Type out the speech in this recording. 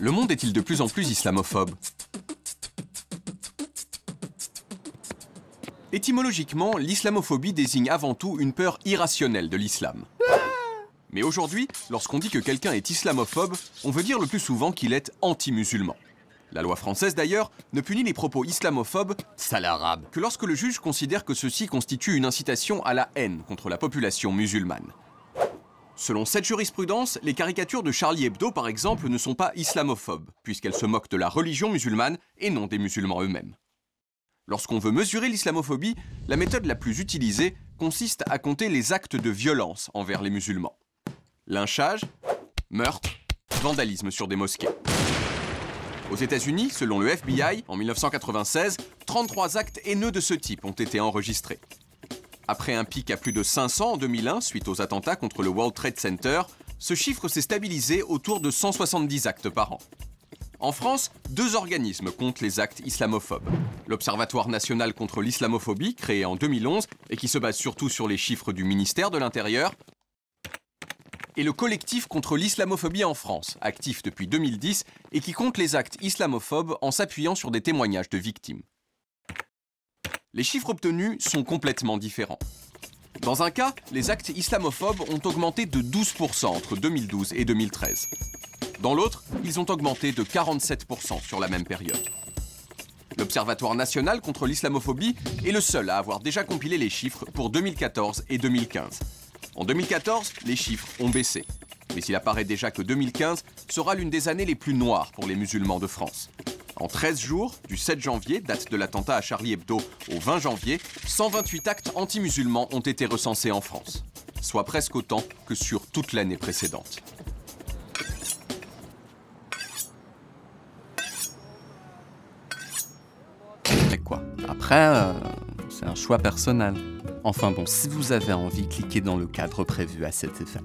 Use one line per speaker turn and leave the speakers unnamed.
Le monde est-il de plus en plus islamophobe? Étymologiquement, l'islamophobie désigne avant tout une peur irrationnelle de l'islam. Mais aujourd'hui, lorsqu'on dit que quelqu'un est islamophobe, on veut dire le plus souvent qu'il est anti-musulman. La loi française d'ailleurs ne punit les propos islamophobes, sale arabe, que lorsque le juge considère que ceci constitue une incitation à la haine contre la population musulmane. Selon cette jurisprudence, les caricatures de Charlie Hebdo par exemple ne sont pas islamophobes, puisqu'elles se moquent de la religion musulmane et non des musulmans eux-mêmes. Lorsqu'on veut mesurer l'islamophobie, la méthode la plus utilisée consiste à compter les actes de violence envers les musulmans. Lynchage, meurtre, vandalisme sur des mosquées. Aux États-Unis, selon le FBI, en 1996, 33 actes haineux de ce type ont été enregistrés. Après un pic à plus de 500 en 2001 suite aux attentats contre le World Trade Center, ce chiffre s'est stabilisé autour de 170 actes par an. En France, 2 organismes comptent les actes islamophobes. L'Observatoire national contre l'islamophobie, créé en 2011 et qui se base surtout sur les chiffres du ministère de l'Intérieur, et le collectif contre l'islamophobie en France, actif depuis 2010 et qui compte les actes islamophobes en s'appuyant sur des témoignages de victimes. Les chiffres obtenus sont complètement différents. Dans un cas, les actes islamophobes ont augmenté de 12% entre 2012 et 2013. Dans l'autre, ils ont augmenté de 47% sur la même période. L'Observatoire national contre l'islamophobie est le seul à avoir déjà compilé les chiffres pour 2014 et 2015. En 2014, les chiffres ont baissé. Mais il apparaît déjà que 2015 sera l'une des années les plus noires pour les musulmans de France. En 13 jours, du 7 janvier, date de l'attentat à Charlie Hebdo, au 20 janvier, 128 actes anti-musulmans ont été recensés en France, soit presque autant que sur toute l'année précédente.
Mais quoi? Après, c'est un choix personnel. Enfin bon, si vous avez envie, cliquez dans le cadre prévu à cet effet.